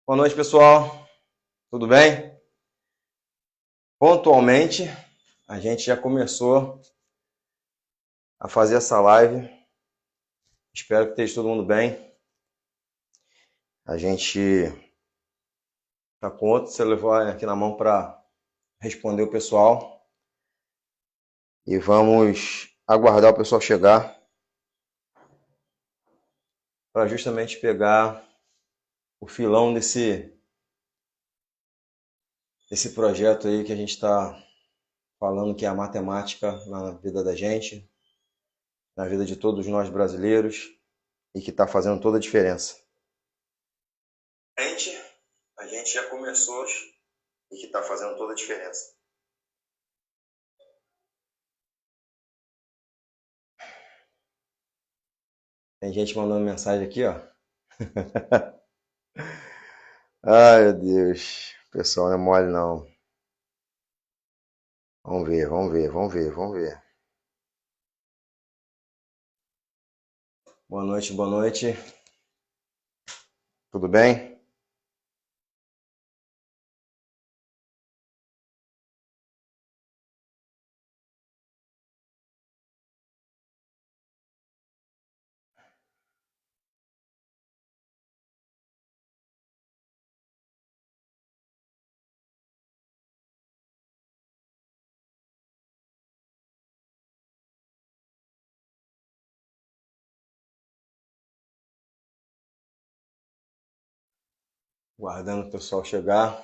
Boa noite, pessoal. Tudo bem? Pontualmente, a gente já começou a fazer essa live. Espero que esteja todo mundo bem. A gente está com outro celular aqui na mão para responder o pessoal. E vamos aguardar o pessoal chegar para justamente pegar o filão desse projeto aí que a gente está falando, que é a matemática na vida da gente, na vida de todos nós brasileiros, e que está fazendo toda a diferença. A gente já começou e que está fazendo toda a diferença. Tem gente mandando mensagem aqui, ó. Ai, meu Deus. O pessoal não é mole, não. Vamos ver, vamos ver, vamos ver, vamos ver. Boa noite, boa noite. Tudo bem? Guardando o pessoal chegar.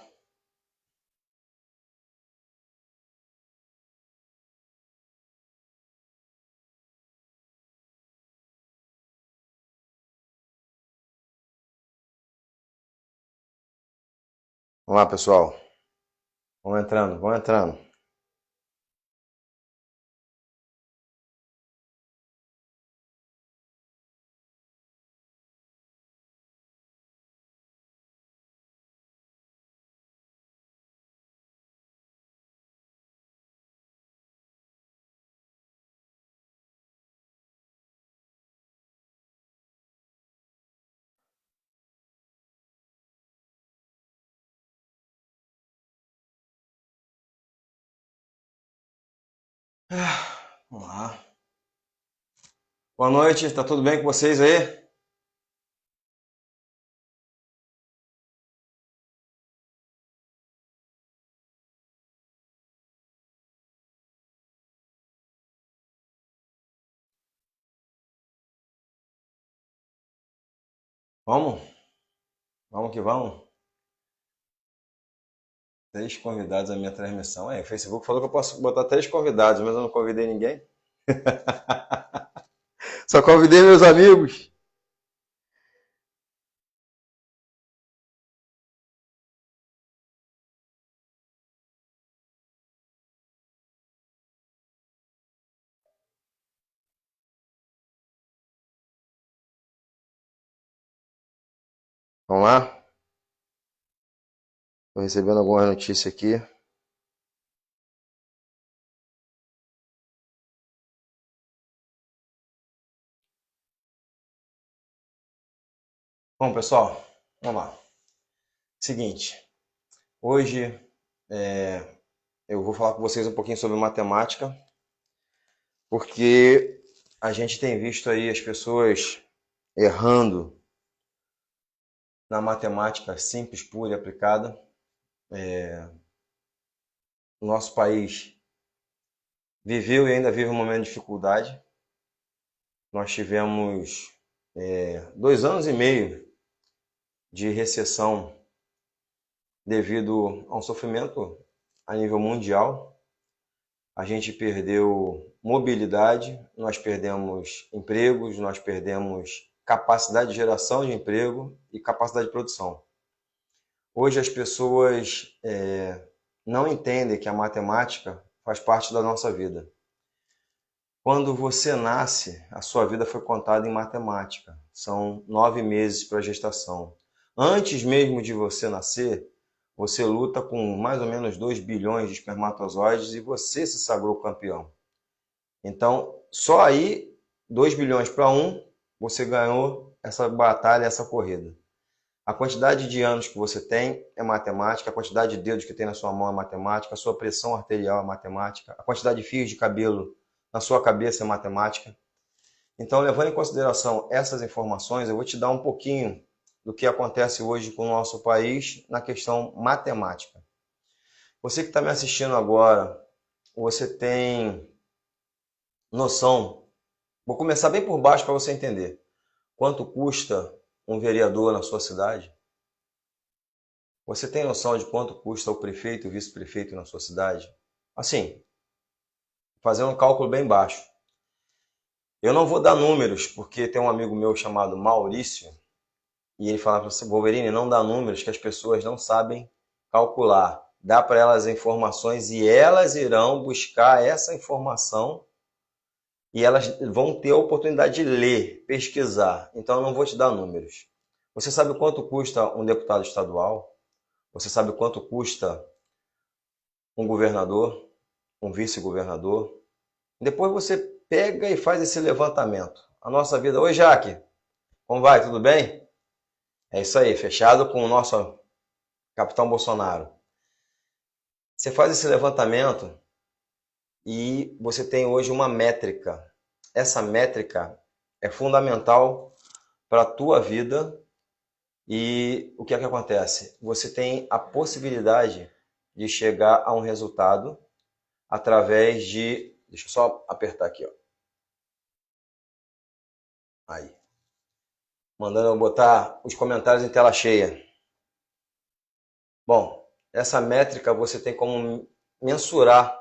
Vamos lá, pessoal. Vamos entrando, vamos entrando. Vamos lá. Boa noite, tá tudo bem com vocês aí? Vamos? Vamos que vamos. 3 convidados à minha transmissão. O Facebook falou que eu posso botar 3 convidados, mas eu não convidei ninguém. Só convidei meus amigos. Vamos lá? Estou recebendo alguma notícia aqui. Bom, pessoal, vamos lá. Seguinte, hoje eu vou falar com vocês um pouquinho sobre matemática, porque a gente tem visto aí as pessoas errando na matemática simples, pura e aplicada. O nosso país viveu e ainda vive um momento de dificuldade. Nós tivemos 2 anos e meio de recessão devido a um sofrimento a nível mundial. A gente perdeu mobilidade, nós perdemos empregos, nós perdemos capacidade de geração de emprego e capacidade de produção. Hoje as pessoas não entendem que a matemática faz parte da nossa vida. Quando você nasce, a sua vida foi contada em matemática. São 9 meses para a gestação. Antes mesmo de você nascer, você luta com mais ou menos 2 bilhões de espermatozoides e você se sagrou campeão. Então, só aí, 2 bilhões para 1, você ganhou essa batalha, essa corrida. A quantidade de anos que você tem é matemática, a quantidade de dedos que tem na sua mão é matemática, a sua pressão arterial é matemática, a quantidade de fios de cabelo na sua cabeça é matemática. Então, levando em consideração essas informações, eu vou te dar um pouquinho do que acontece hoje com o nosso país na questão matemática. Você que está me assistindo agora, você tem noção? Vou começar bem por baixo para você entender. Quanto custa um vereador na sua cidade? Você tem noção de quanto custa o prefeito e o vice-prefeito na sua cidade? Assim, fazendo um cálculo bem baixo. Eu não vou dar números, porque tem um amigo meu chamado Maurício, e ele fala para você, Wolverine, não dá números que as pessoas não sabem calcular. Dá para elas informações e elas irão buscar essa informação e elas vão ter a oportunidade de ler, pesquisar. Então eu não vou te dar números. Você sabe quanto custa um deputado estadual? Você sabe quanto custa um governador, um vice-governador? Depois você pega e faz esse levantamento. A nossa vida... Oi, Jaque. Como vai? Tudo bem? É isso aí, fechado com o nosso capitão Bolsonaro. Você faz esse levantamento e você tem hoje uma métrica. Essa métrica é fundamental para a tua vida e o que é que acontece? Você tem a possibilidade de chegar a um resultado através de... Deixa eu só apertar aqui, ó. Aí. Mandando eu botar os comentários em tela cheia. Bom, essa métrica você tem como mensurar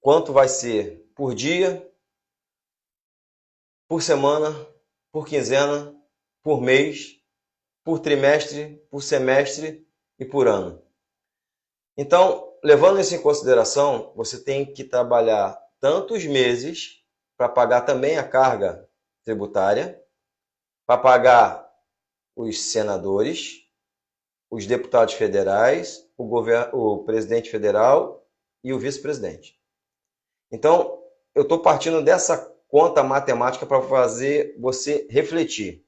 quanto vai ser por dia, por semana, por quinzena, por mês, por trimestre, por semestre e por ano. Então, levando isso em consideração, você tem que trabalhar tantos meses para pagar também a carga tributária, para pagar os senadores, os deputados federais, o presidente federal e o vice-presidente. Então, eu estou partindo dessa conta matemática para fazer você refletir.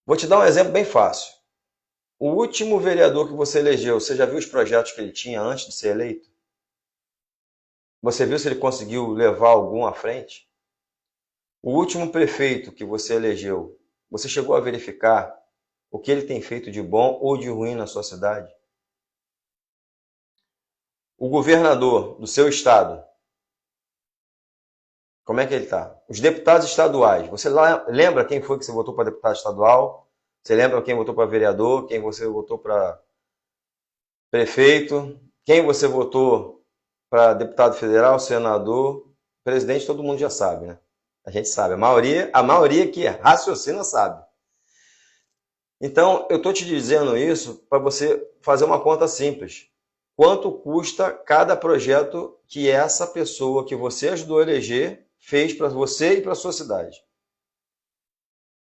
Vou te dar um exemplo bem fácil. O último vereador que você elegeu, você já viu os projetos que ele tinha antes de ser eleito? Você viu se ele conseguiu levar algum à frente? O último prefeito que você elegeu, você chegou a verificar o que ele tem feito de bom ou de ruim na sua cidade? O governador do seu estado, como é que ele está? Os deputados estaduais, você lembra quem foi que você votou para deputado estadual? Você lembra quem votou para vereador? Quem você votou para prefeito? Quem você votou para deputado federal, senador, presidente? Todo mundo já sabe, né? A gente sabe. A maioria que raciocina sabe. Então, eu estou te dizendo isso para você fazer uma conta simples. Quanto custa cada projeto que essa pessoa que você ajudou a eleger fez para você e para a sua cidade?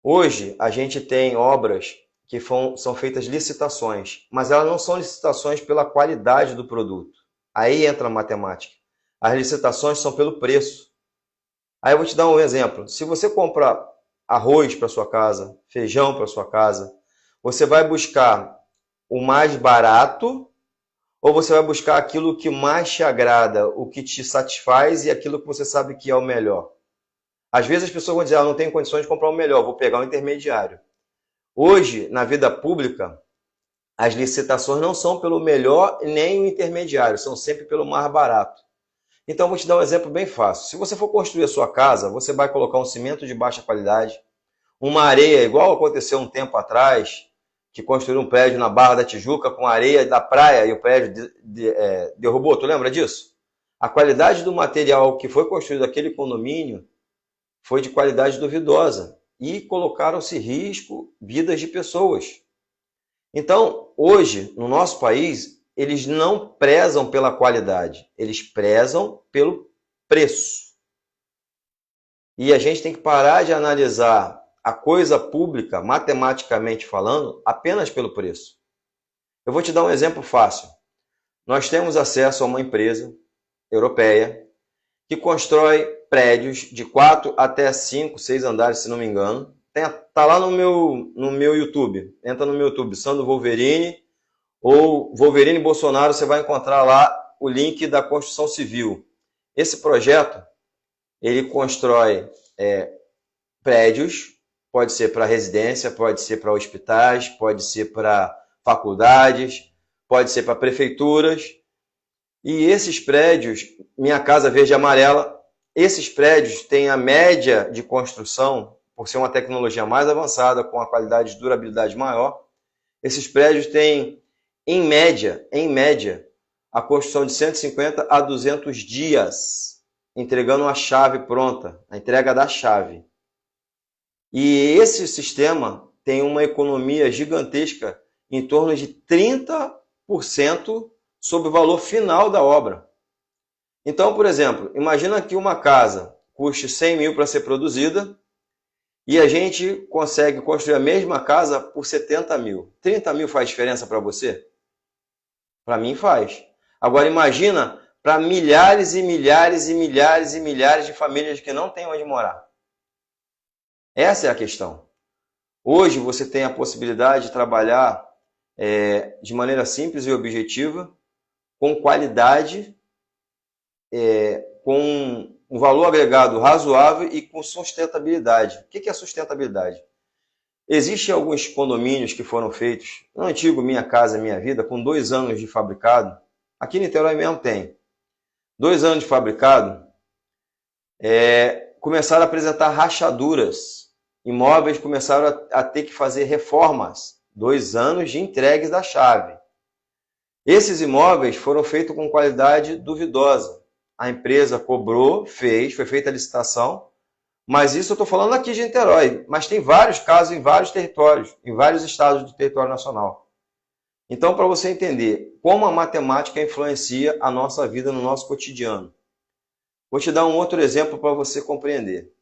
Hoje, a gente tem obras que são feitas licitações, mas elas não são licitações pela qualidade do produto. Aí entra a matemática. As licitações são pelo preço. Aí eu vou te dar um exemplo. Se você comprar arroz para sua casa, feijão para sua casa, você vai buscar o mais barato ou você vai buscar aquilo que mais te agrada, o que te satisfaz e aquilo que você sabe que é o melhor? Às vezes as pessoas vão dizer, não tenho condições de comprar o melhor, vou pegar o intermediário. Hoje, na vida pública, as licitações não são pelo melhor nem o intermediário, são sempre pelo mais barato. Então, eu vou te dar um exemplo bem fácil. Se você for construir a sua casa, você vai colocar um cimento de baixa qualidade, uma areia, igual aconteceu um tempo atrás, que construíram um prédio na Barra da Tijuca com areia da praia e o prédio derrubou. Tu lembra disso? A qualidade do material que foi construído aquele condomínio foi de qualidade duvidosa e colocaram-se em risco vidas de pessoas. Então, hoje, no nosso país, eles não prezam pela qualidade, eles prezam pelo preço. E a gente tem que parar de analisar a coisa pública, matematicamente falando, apenas pelo preço. Eu vou te dar um exemplo fácil. Nós temos acesso a uma empresa europeia que constrói prédios de 4 até 5, 6 andares, se não me engano. tá lá no meu YouTube. Entra no meu YouTube, Sandro Wolverini, ou Wolverini Bolsonaro, você vai encontrar lá o link da construção civil. Esse projeto, ele constrói prédios, pode ser para residência, pode ser para hospitais, pode ser para faculdades, pode ser para prefeituras. E esses prédios, Minha Casa Verde e Amarela, esses prédios têm a média de construção, por ser uma tecnologia mais avançada, com a qualidade de durabilidade maior, esses prédios têm, em média, a construção de 150 a 200 dias, entregando a chave pronta, a entrega da chave. E esse sistema tem uma economia gigantesca, em torno de 30% sobre o valor final da obra. Então, por exemplo, imagina que uma casa custe 100 mil para ser produzida e a gente consegue construir a mesma casa por 70 mil. 30 mil faz diferença para você? Para mim faz. Agora imagina para milhares e milhares e milhares e milhares de famílias que não têm onde morar. Essa é a questão. Hoje você tem a possibilidade de trabalhar de maneira simples e objetiva, com qualidade, com um valor agregado razoável e com sustentabilidade. O que é sustentabilidade? Existem alguns condomínios que foram feitos no antigo Minha Casa Minha Vida, com 2 anos de fabricado. Aqui em Niterói mesmo tem. 2 anos de fabricado, começaram a apresentar rachaduras. Imóveis começaram a ter que fazer reformas. 2 anos de entregues da chave. Esses imóveis foram feitos com qualidade duvidosa. A empresa cobrou, foi feita a licitação, mas isso eu estou falando aqui de Niterói, mas tem vários casos em vários territórios, em vários estados do território nacional. Então, para você entender como a matemática influencia a nossa vida no nosso cotidiano, vou te dar um outro exemplo para você compreender.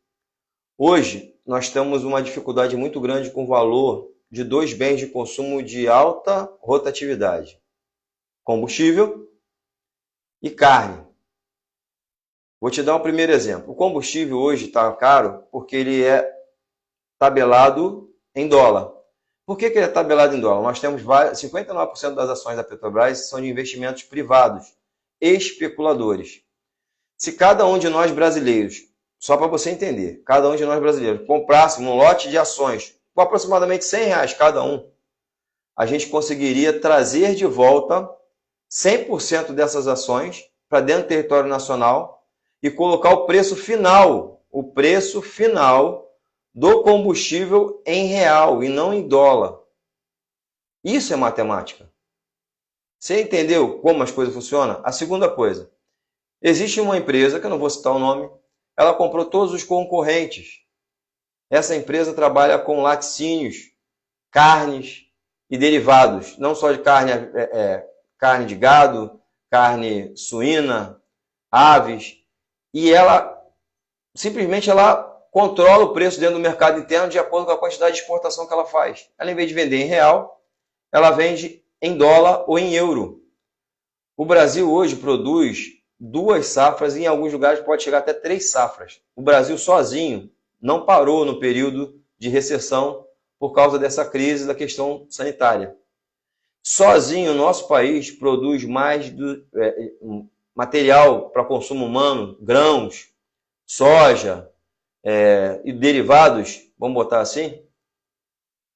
Hoje, nós temos uma dificuldade muito grande com o valor de 2 bens de consumo de alta rotatividade: combustível e carne. Vou te dar um primeiro exemplo. O combustível hoje está caro porque ele é tabelado em dólar. Por que ele é tabelado em dólar? Nós temos 59% das ações da Petrobras são de investimentos privados, especuladores. Se cada um de nós brasileiros, só para você entender, cada um de nós brasileiros comprássemos um lote de ações com aproximadamente R$100 cada um, a gente conseguiria trazer de volta 100% dessas ações para dentro do território nacional e colocar o preço final do combustível em real e não em dólar. Isso é matemática. Você entendeu como as coisas funcionam? A segunda coisa, existe uma empresa, que eu não vou citar o nome, ela comprou todos os concorrentes. Essa empresa trabalha com laticínios, carnes e derivados, não só de carne de gado, carne suína, aves, e ela simplesmente controla o preço dentro do mercado interno de acordo com a quantidade de exportação que ela faz. Ela, em vez de vender em real, ela vende em dólar ou em euro. O Brasil hoje produz 2 safras e em alguns lugares pode chegar até 3 safras. O Brasil sozinho não parou no período de recessão por causa dessa crise da questão sanitária. Sozinho, o nosso país produz mais material para consumo humano, grãos, soja e derivados, vamos botar assim,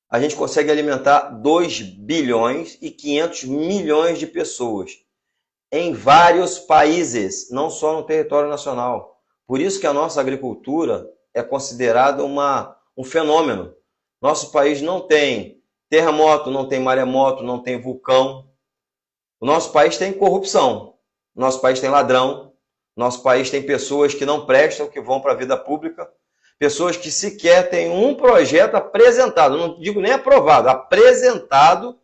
a gente consegue alimentar 2 bilhões e 500 milhões de pessoas em vários países, não só no território nacional. Por isso que a nossa agricultura é considerada um fenômeno. Nosso país não tem terremoto, não tem maremoto, não tem vulcão. O nosso país tem corrupção. Nosso país tem ladrão. Nosso país tem pessoas que não prestam, que vão para a vida pública. Pessoas que sequer têm um projeto apresentado, não digo nem aprovado, apresentado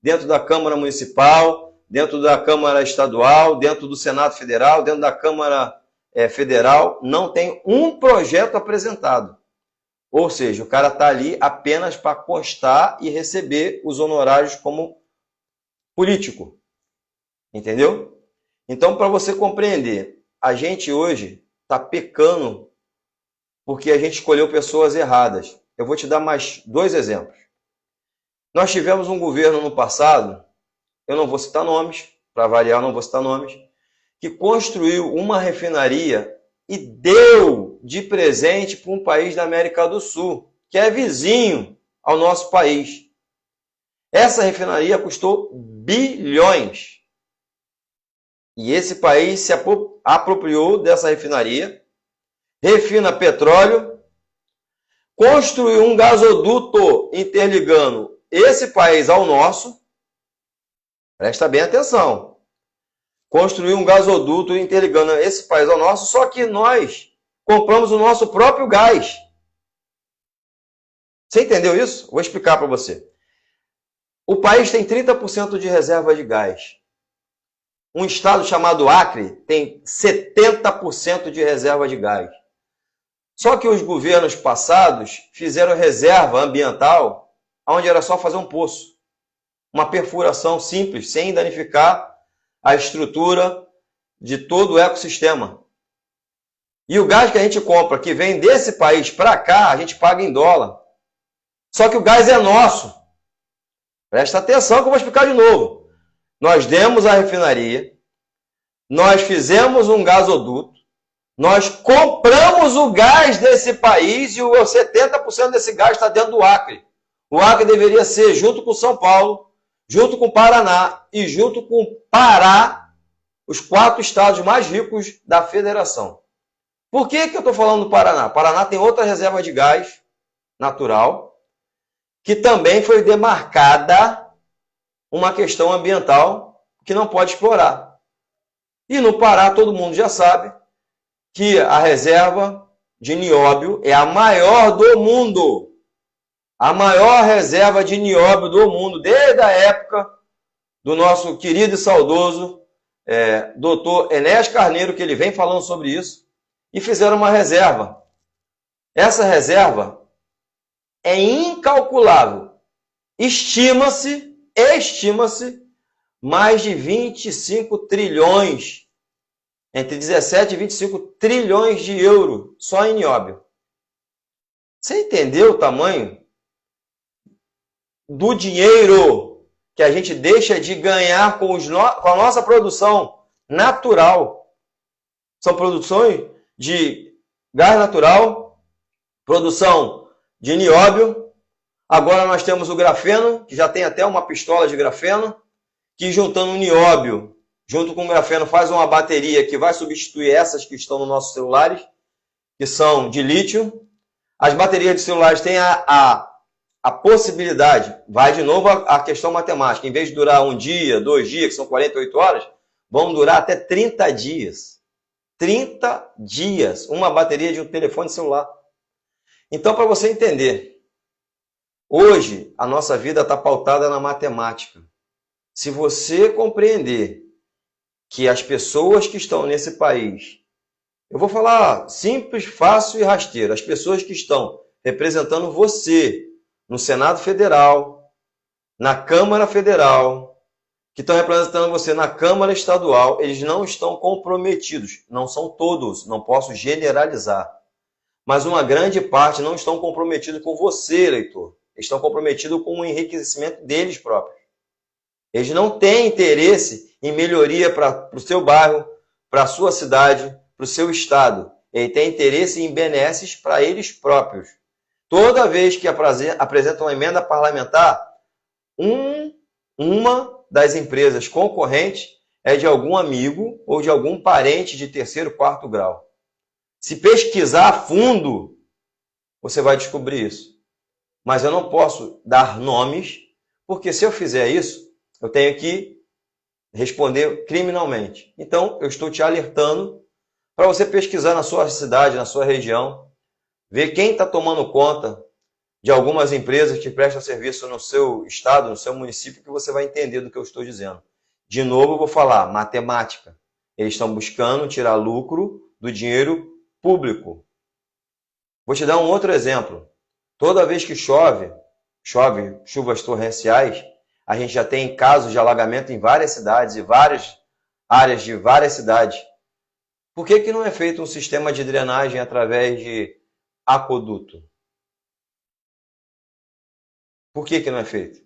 dentro da Câmara Municipal, dentro da Câmara Estadual, dentro do Senado Federal, dentro da Câmara Federal, não tem um projeto apresentado. Ou seja, o cara está ali apenas para constar e receber os honorários como político. Entendeu? Então, para você compreender, a gente hoje está pecando porque a gente escolheu pessoas erradas. eu vou te dar mais 2 exemplos. Nós tivemos um governo no passado, eu não vou citar nomes, para variar, não vou citar nomes, que construiu uma refinaria e deu de presente para um país da América do Sul, que é vizinho ao nosso país. Essa refinaria custou bilhões. E esse país se apropriou dessa refinaria, refina petróleo, construiu um gasoduto interligando esse país ao nosso. Presta bem atenção. Construiu um gasoduto interligando esse país ao nosso, só que nós compramos o nosso próprio gás. Você entendeu isso? Vou explicar para você. O país tem 30% de reserva de gás. Um estado chamado Acre tem 70% de reserva de gás. Só que os governos passados fizeram reserva ambiental, onde era só fazer um poço. Uma perfuração simples, sem danificar a estrutura de todo o ecossistema. E o gás que a gente compra, que vem desse país para cá, a gente paga em dólar. Só que o gás é nosso. Presta atenção que eu vou explicar de novo. Nós demos a refinaria, nós fizemos um gasoduto, nós compramos o gás desse país e o 70% desse gás está dentro do Acre. O Acre deveria ser, junto com São Paulo, junto com o Paraná e junto com o Pará, os 4 estados mais ricos da federação. Por que eu estou falando do Paraná? O Paraná tem outra reserva de gás natural, que também foi demarcada uma questão ambiental que não pode explorar. E no Pará, todo mundo já sabe que a reserva de nióbio é a maior do mundo. A maior reserva de nióbio do mundo, desde a época do nosso querido e saudoso doutor Enéas Carneiro, que ele vem falando sobre isso, e fizeram uma reserva. Essa reserva é incalculável. Estima-se mais de 25 trilhões, entre 17 e 25 trilhões de euros, só em nióbio. Você entendeu o tamanho do dinheiro que a gente deixa de ganhar com a nossa produção natural? São produções de gás natural, produção de nióbio. Agora nós temos o grafeno, que já tem até uma pistola de grafeno, que juntando o nióbio, junto com o grafeno, faz uma bateria que vai substituir essas que estão nos nossos celulares, que são de lítio. As baterias de celulares têm a possibilidade, vai de novo a questão matemática, em vez de durar 1 dia, 2 dias, que são 48 horas, vão durar até 30 dias. 30 dias, uma bateria de um telefone celular. Então, para você entender, hoje a nossa vida está pautada na matemática. Se você compreender que as pessoas que estão nesse país, eu vou falar simples, fácil e rasteiro, as pessoas que estão representando você no Senado Federal, na Câmara Federal, que estão representando você na Câmara Estadual, eles não estão comprometidos. Não são todos, não posso generalizar. Mas uma grande parte não estão comprometidos com você, eleitor. Estão comprometidos com o enriquecimento deles próprios. Eles não têm interesse em melhoria para o seu bairro, para a sua cidade, para o seu estado. Ele tem interesse em benesses para eles próprios. Toda vez que apresentam uma emenda parlamentar, uma das empresas concorrentes é de algum amigo ou de algum parente de 3º, 4º grau. Se pesquisar a fundo, você vai descobrir isso. Mas eu não posso dar nomes, porque se eu fizer isso, eu tenho que responder criminalmente. Então, eu estou te alertando para você pesquisar na sua cidade, na sua região, ver quem está tomando conta de algumas empresas que prestam serviço no seu estado, no seu município, que você vai entender do que eu estou dizendo. De novo, eu vou falar, matemática. Eles estão buscando tirar lucro do dinheiro público. Vou te dar um outro exemplo. Toda vez que chove chuvas torrenciais, a gente já tem casos de alagamento em várias cidades e várias áreas de várias cidades. Por que não é feito um sistema de drenagem através de aqueduto? Por que não é feito?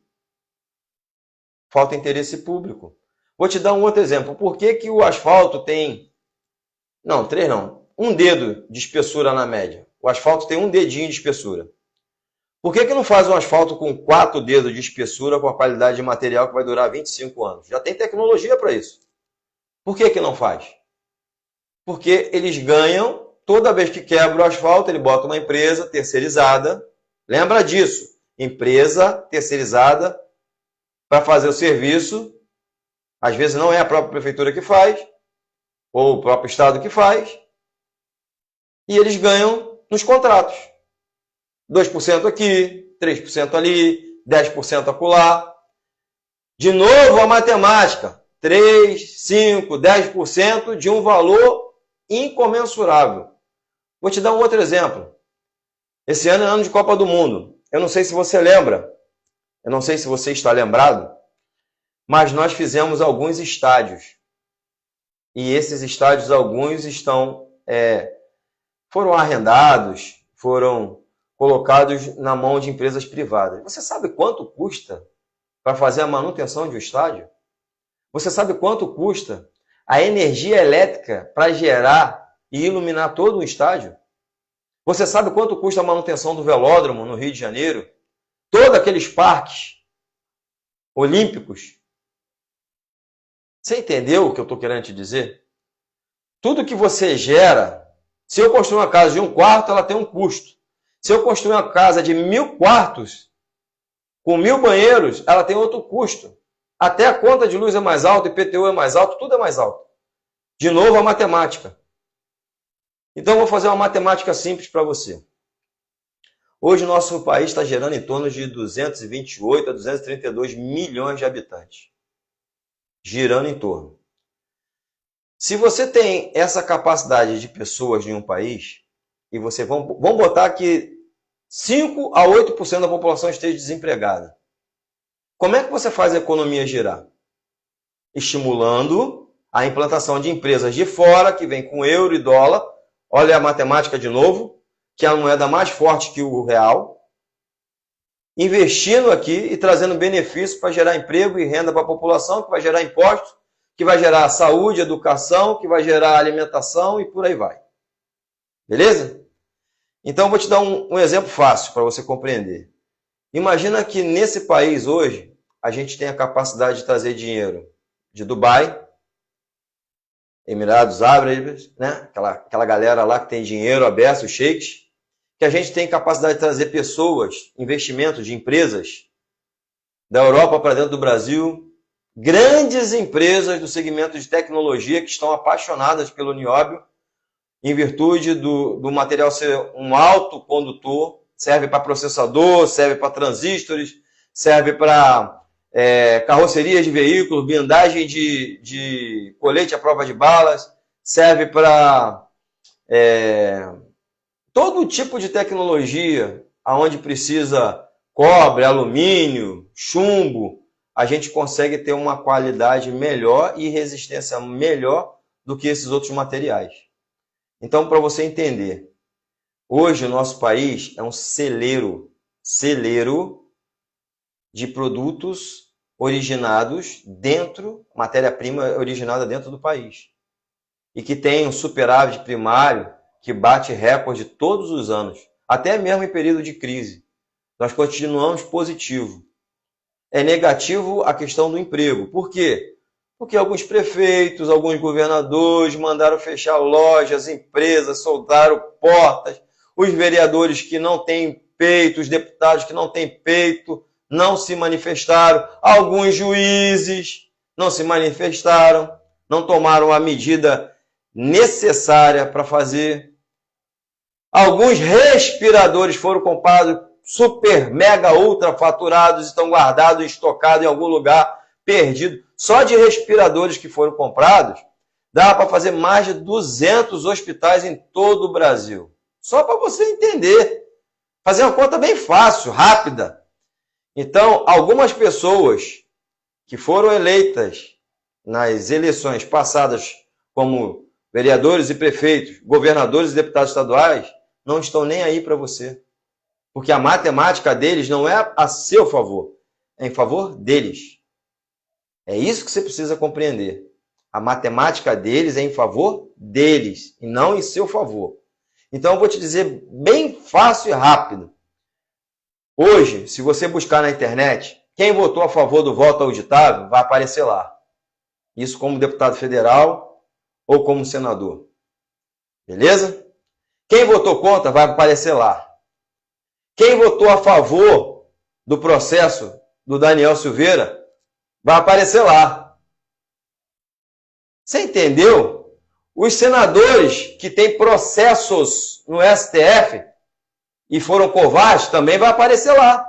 Falta interesse público. Vou te dar um outro exemplo. Por que o asfalto tem... Não, 3 não. 1 dedo de espessura na média. O asfalto tem 1 dedinho de espessura. Por que não faz um asfalto com 4 dedos de espessura com a qualidade de material que vai durar 25 anos? Já tem tecnologia para isso. Por que não faz? Porque eles ganham, toda vez que quebra o asfalto, ele bota uma empresa terceirizada. Lembra disso? Empresa terceirizada para fazer o serviço. Às vezes não é a própria prefeitura que faz, ou o próprio estado que faz. E eles ganham nos contratos. 2% aqui, 3% ali, 10% acolá. De novo a matemática. 3, 5, 10% de um valor incomensurável. Vou te dar um outro exemplo. Esse ano é ano de Copa do Mundo. Eu não sei se você lembra, eu não sei se você está lembrado, mas nós fizemos alguns estádios. E esses estádios, alguns foram arrendados, foram colocados na mão de empresas privadas. Você sabe quanto custa para fazer a manutenção de um estádio? Você sabe quanto custa a energia elétrica para gerar e iluminar todo um estádio? Você sabe quanto custa a manutenção do velódromo no Rio de Janeiro? Todos aqueles parques olímpicos. Você entendeu o que eu estou querendo te dizer? Tudo que você gera, se eu construir uma casa de 1 quarto, ela tem um custo. Se eu construir uma casa de 1000 quartos, com 1000 banheiros, ela tem outro custo. Até a conta de luz é mais alta, IPTU é mais alto, tudo é mais alto. De novo, a matemática. Então, eu vou fazer uma matemática simples para você. Hoje, o nosso país está gerando em torno de 228 a 232 milhões de habitantes. Girando em torno. Se você tem essa capacidade de pessoas em um país, e você vamos botar que 5 a 8% da população esteja desempregada. Como é que você faz a economia girar? Estimulando a implantação de empresas de fora, que vem com euro e dólar. Olha a matemática de novo, que é a moeda mais forte que o real. Investindo aqui e trazendo benefícios para gerar emprego e renda para a população, que vai gerar impostos, que vai gerar saúde, educação, que vai gerar alimentação e por aí vai. Beleza? Então, eu vou te dar um exemplo fácil para você compreender. Imagina que nesse país hoje, a gente tem a capacidade de trazer dinheiro de Dubai, Emirados Árabes, né? Aquela galera lá que tem dinheiro aberto, os sheiks, que a gente tem capacidade de trazer pessoas, investimentos de empresas da Europa para dentro do Brasil, grandes empresas do segmento de tecnologia que estão apaixonadas pelo nióbio, em virtude do material ser um alto condutor, serve para processador, serve para transistores, serve para carrocerias de veículos, blindagem de colete à prova de balas, serve para todo tipo de tecnologia, onde precisa cobre, alumínio, chumbo, a gente consegue ter uma qualidade melhor e resistência melhor do que esses outros materiais. Então, para você entender, hoje o nosso país é um celeiro de produtos originados dentro, matéria-prima originada dentro do país. E que tem um superávit primário que bate recorde todos os anos, até mesmo em período de crise. Nós continuamos positivo. É negativo a questão do emprego. Por quê? Porque alguns prefeitos, alguns governadores mandaram fechar lojas, empresas, soldaram portas. Os vereadores que não têm peito, os deputados que não têm peito, não se manifestaram. Alguns juízes não se manifestaram, não tomaram a medida necessária para fazer. Alguns respiradores foram comprados super, mega, ultra faturados, estão guardados, estocados em algum lugar, perdido. Só de respiradores que foram comprados, dá para fazer mais de 200 hospitais em todo o Brasil. Só para você entender. Fazer uma conta bem fácil, rápida. Então, algumas pessoas que foram eleitas nas eleições passadas como vereadores e prefeitos, governadores e deputados estaduais, não estão nem aí para você. Porque a matemática deles não é a seu favor, é em favor deles. É isso que você precisa compreender. A matemática deles é em favor deles e não em seu favor. Então eu vou te dizer bem fácil e rápido. Hoje, se você buscar na internet, quem votou a favor do voto auditável vai aparecer lá. Isso como deputado federal ou como senador. Beleza? Quem votou contra vai aparecer lá. Quem votou a favor do processo do Daniel Silveira vai aparecer lá. Você entendeu? Os senadores que têm processos no STF e foram covardes também vai aparecer lá.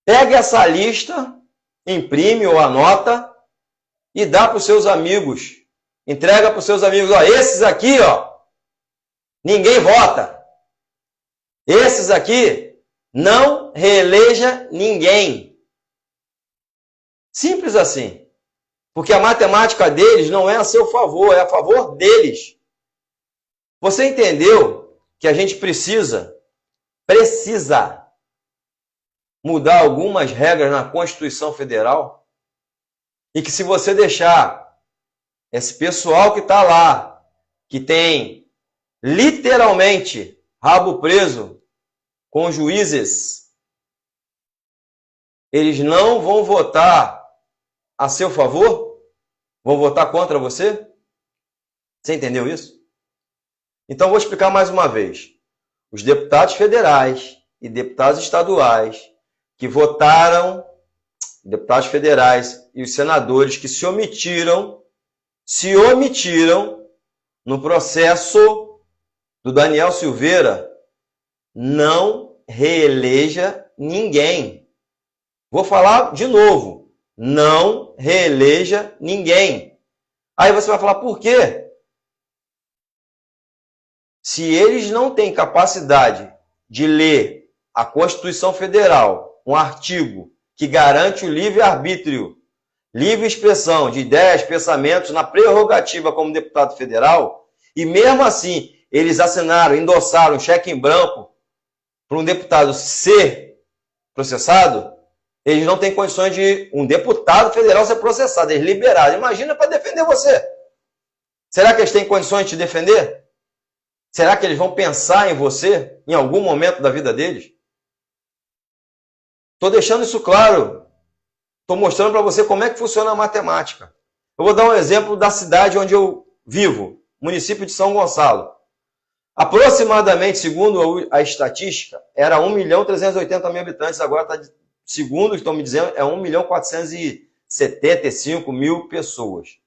Pegue essa lista, imprime ou anota e dá para os seus amigos. Entrega para os seus amigos. Ó, esses aqui, ó, ninguém vota. Esses aqui não reeleja ninguém. Simples assim. Porque a matemática deles não é a seu favor, é a favor deles. Você entendeu que a gente precisa mudar algumas regras na Constituição Federal? E que se você deixar esse pessoal que está lá, que tem literalmente rabo preso com juízes, eles não vão votar a seu favor? Vão votar contra você? Você entendeu isso? Então vou explicar mais uma vez. Os deputados federais e deputados estaduais que votaram, deputados federais e os senadores que se omitiram no processo do Daniel Silveira, não reeleja ninguém. Vou falar de novo. Não reeleja ninguém. Aí você vai falar, por quê? Se eles não têm capacidade de ler a Constituição Federal, um artigo que garante o livre-arbítrio, livre expressão de ideias, pensamentos na prerrogativa como deputado federal, e mesmo assim eles assinaram, endossaram um cheque em branco para um deputado ser processado, eles não têm condições de um deputado federal ser processado, eles liberaram. Imagina para defender você. Será que eles têm condições de te defender? Será que eles vão pensar em você em algum momento da vida deles? Estou deixando isso claro. Estou mostrando para você como é que funciona a matemática. Eu vou dar um exemplo da cidade onde eu vivo, município de São Gonçalo. Aproximadamente, segundo a estatística, era 1.380.000 habitantes, agora está, segundo estão me dizendo, é 1.475.000 pessoas.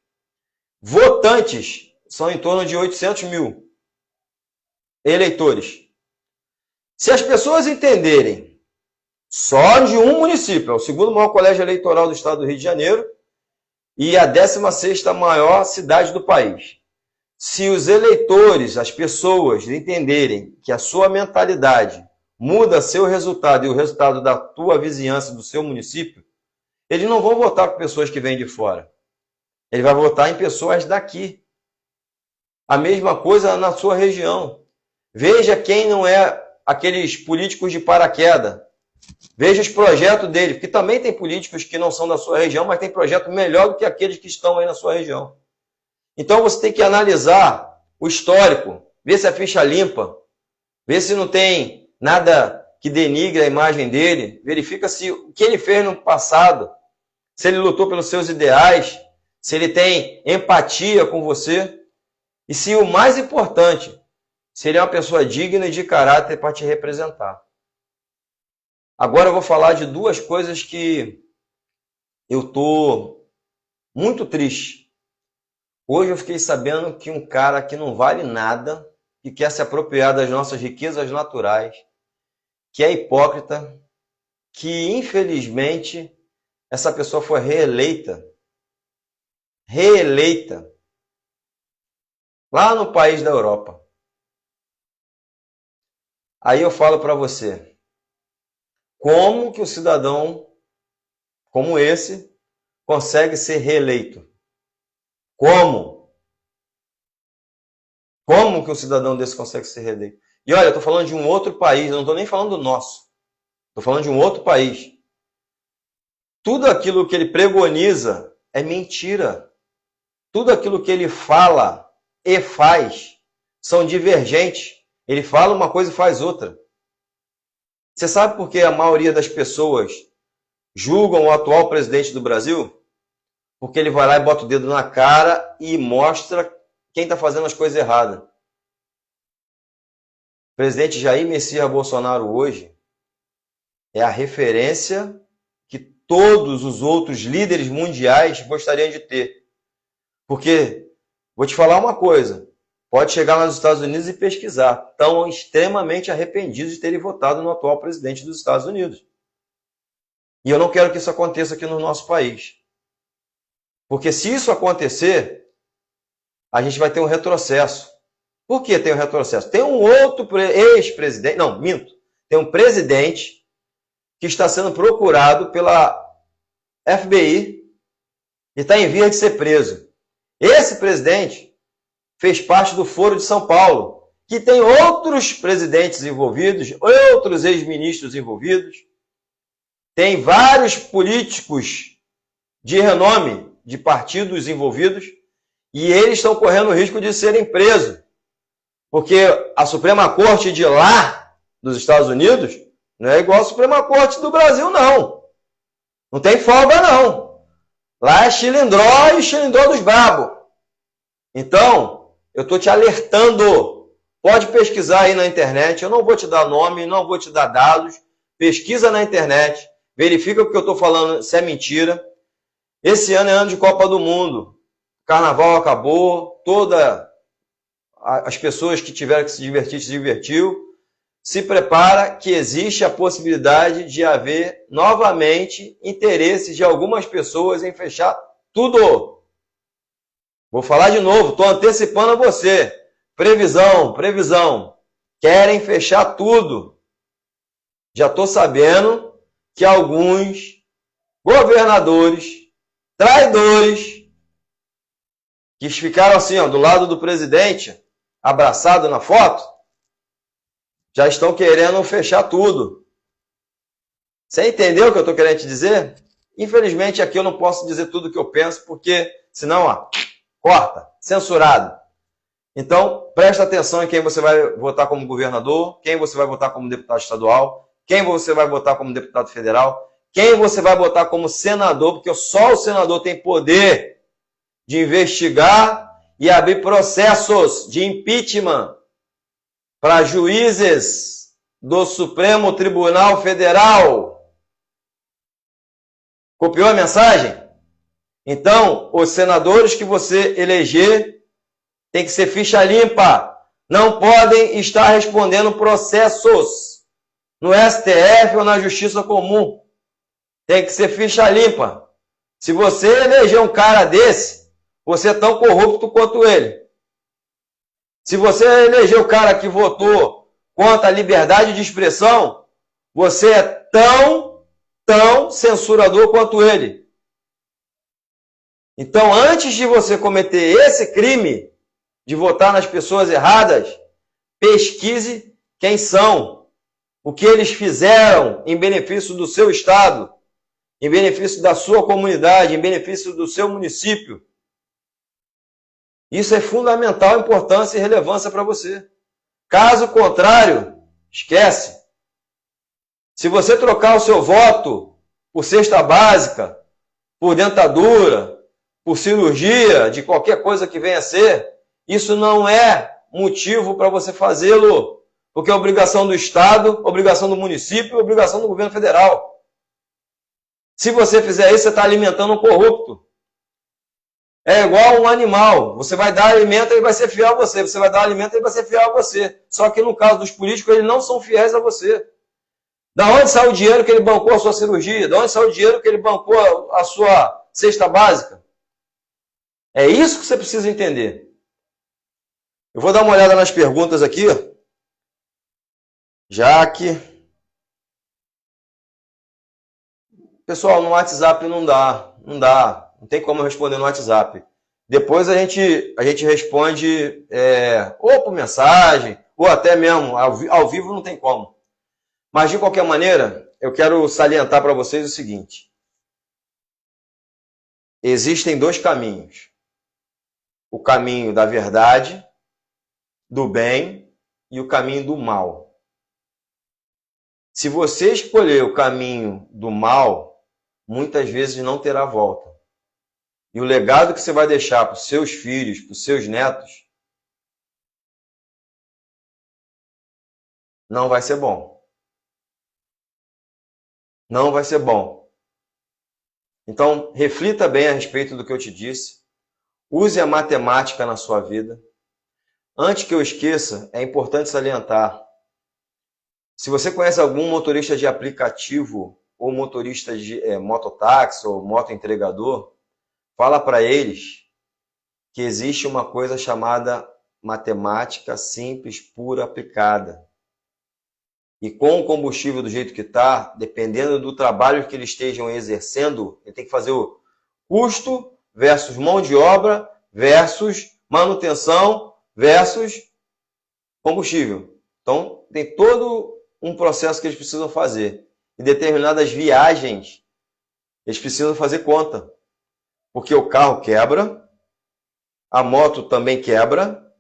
Votantes são em torno de 800 mil eleitores. Se as pessoas entenderem só de um município, é o segundo maior colégio eleitoral do estado do Rio de Janeiro e a 16ª maior cidade do país. Se os eleitores, as pessoas entenderem que a sua mentalidade muda seu resultado e o resultado da tua vizinhança, do seu município, eles não vão votar por pessoas que vêm de fora. Ele vai votar em pessoas daqui. A mesma coisa na sua região. Veja quem não é aqueles políticos de paraquedas. Veja os projetos dele, porque também tem políticos que não são da sua região, mas tem projeto melhor do que aqueles que estão aí na sua região. Então você tem que analisar o histórico, ver se a ficha limpa, ver se não tem nada que denigre a imagem dele, verifica se o que ele fez no passado, se ele lutou pelos seus ideais, se ele tem empatia com você, e se o mais importante, se ele é uma pessoa digna e de caráter para te representar. Agora eu vou falar de duas coisas que eu estou muito triste. Hoje eu fiquei sabendo que um cara que não vale nada, que quer se apropriar das nossas riquezas naturais, que é hipócrita, que infelizmente essa pessoa foi reeleita lá no país da Europa. Aí eu falo para você, como que um cidadão como esse consegue ser reeleito? Como? Como que um cidadão desse consegue ser reeleito? E olha, eu estou falando de um outro país, eu não estou nem falando do nosso. Estou falando de um outro país. Tudo aquilo que ele pregoniza é mentira. Tudo aquilo que ele fala e faz são divergentes. Ele fala uma coisa e faz outra. Você sabe por que a maioria das pessoas julgam o atual presidente do Brasil? Porque ele vai lá e bota o dedo na cara e mostra quem está fazendo as coisas erradas. O presidente Jair Messias Bolsonaro hoje é a referência que todos os outros líderes mundiais gostariam de ter. Porque, vou te falar uma coisa, pode chegar lá nos Estados Unidos e pesquisar. Estão extremamente arrependidos de terem votado no atual presidente dos Estados Unidos. E eu não quero que isso aconteça aqui no nosso país. Porque se isso acontecer, a gente vai ter um retrocesso. Por que tem um retrocesso? Tem um outro ex-presidente, não, minto. Tem um presidente que está sendo procurado pela FBI e está em vias de ser preso. Esse presidente fez parte do Foro de São Paulo, que tem outros presidentes envolvidos, outros ex-ministros envolvidos, tem vários políticos de renome, de partidos envolvidos, e eles estão correndo o risco de serem presos. Porque a Suprema Corte de lá, dos Estados Unidos, não é igual a Suprema Corte do Brasil, não. Não tem folga, não. Lá é chilindró e chilindró dos brabos. Então, eu estou te alertando. Pode pesquisar aí na internet. Eu não vou te dar nome, não vou te dar dados. Pesquisa na internet. Verifica o que eu estou falando, se é mentira. Esse ano é ano de Copa do Mundo. Carnaval acabou. Todas as pessoas que tiveram que se divertir, se divertiu. Se prepara que existe a possibilidade de haver novamente interesses de algumas pessoas em fechar tudo. Vou falar de novo, estou antecipando a você. Previsão, previsão. Querem fechar tudo. Já estou sabendo que alguns governadores, traidores, que ficaram assim, ó, do lado do presidente, abraçado na foto, já estão querendo fechar tudo. Você entendeu o que eu estou querendo te dizer? Infelizmente, aqui eu não posso dizer tudo o que eu penso, porque senão, ó, corta, censurado. Então, presta atenção em quem você vai votar como governador, quem você vai votar como deputado estadual, quem você vai votar como deputado federal, quem você vai votar como senador, porque só o senador tem poder de investigar e abrir processos de impeachment para juízes do Supremo Tribunal Federal. Copiou a mensagem? Então, os senadores que você eleger tem que ser ficha limpa. Não podem estar respondendo processos no STF ou na Justiça Comum. Tem que ser ficha limpa. Se você eleger um cara desse, você é tão corrupto quanto ele. Se você eleger o cara que votou contra a liberdade de expressão, você é tão censurador quanto ele. Então, antes de você cometer esse crime de votar nas pessoas erradas, pesquise quem são, o que eles fizeram em benefício do seu estado, em benefício da sua comunidade, em benefício do seu município. Isso é fundamental importância e relevância para você. Caso contrário, esquece. Se você trocar o seu voto por cesta básica, por dentadura, por cirurgia, de qualquer coisa que venha a ser, isso não é motivo para você fazê-lo, porque é obrigação do Estado, obrigação do município, obrigação do governo federal. Se você fizer isso, você está alimentando um corrupto. É igual um animal. Você vai dar alimento, ele vai ser fiel a você. Você vai dar alimento, ele vai ser fiel a você. Só que no caso dos políticos, eles não são fiéis a você. Da onde saiu o dinheiro que ele bancou a sua cirurgia? Da onde saiu o dinheiro que ele bancou a sua cesta básica? É isso que você precisa entender. Eu vou dar uma olhada nas perguntas aqui. Jaque. Pessoal, no WhatsApp não dá. Não tem como eu responder no WhatsApp. Depois a gente responde ou por mensagem, ou até mesmo ao vivo não tem como. Mas, de qualquer maneira, eu quero salientar para vocês o seguinte. Existem dois caminhos. O caminho da verdade, do bem e o caminho do mal. Se você escolher o caminho do mal, muitas vezes não terá volta. E o legado que você vai deixar para os seus filhos, para os seus netos, não vai ser bom. Não vai ser bom. Então, reflita bem a respeito do que eu te disse. Use a matemática na sua vida. Antes que eu esqueça, é importante salientar. Se você conhece algum motorista de aplicativo ou motorista de mototáxi ou motoentregador, fala para eles que existe uma coisa chamada matemática simples, pura, aplicada. E com o combustível do jeito que está, dependendo do trabalho que eles estejam exercendo, ele tem que fazer o custo versus mão de obra versus manutenção versus combustível. Então, tem todo um processo que eles precisam fazer. E determinadas viagens, eles precisam fazer conta. Porque o carro quebra, a moto também quebra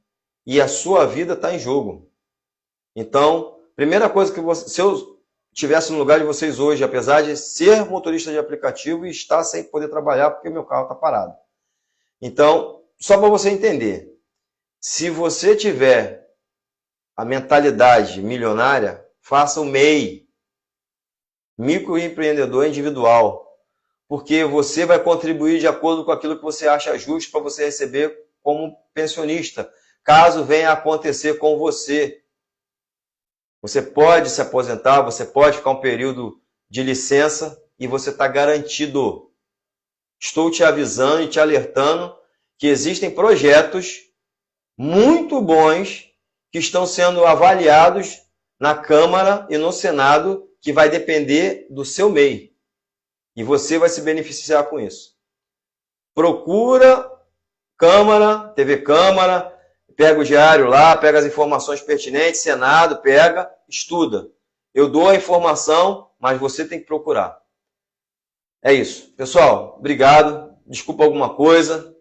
e a sua vida está em jogo. Então, primeira coisa que se eu estivesse no lugar de vocês hoje, apesar de ser motorista de aplicativo e estar sem poder trabalhar porque meu carro está parado. Então, só para você entender, se você tiver a mentalidade milionária, faça o MEI, microempreendedor individual, porque você vai contribuir de acordo com aquilo que você acha justo para você receber como pensionista, caso venha a acontecer com você. Você pode se aposentar, você pode ficar um período de licença e você está garantido. Estou te avisando e te alertando que existem projetos muito bons que estão sendo avaliados na Câmara e no Senado, que vai depender do seu MEI. E você vai se beneficiar com isso. Procura Câmara, TV Câmara, pega o diário lá, pega as informações pertinentes, Senado, pega, estuda. Eu dou a informação, mas você tem que procurar. É isso. Pessoal, obrigado. Desculpa alguma coisa.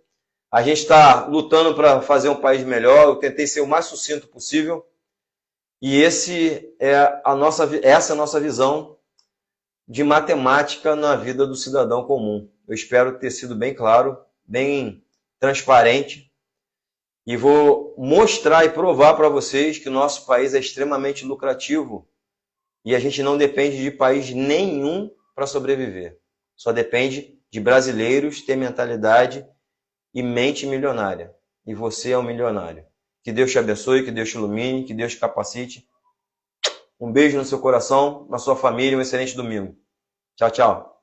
A gente está lutando para fazer um país melhor. Eu tentei ser o mais sucinto possível. E essa é a nossa visão de matemática na vida do cidadão comum. Eu espero ter sido bem claro, bem transparente. E vou mostrar e provar para vocês que o nosso país é extremamente lucrativo e a gente não depende de país nenhum para sobreviver. Só depende de brasileiros ter mentalidade e mente milionária. E você é um milionário. Que Deus te abençoe, que Deus te ilumine, que Deus te capacite. Um beijo no seu coração, na sua família, um excelente domingo. Tchau, tchau.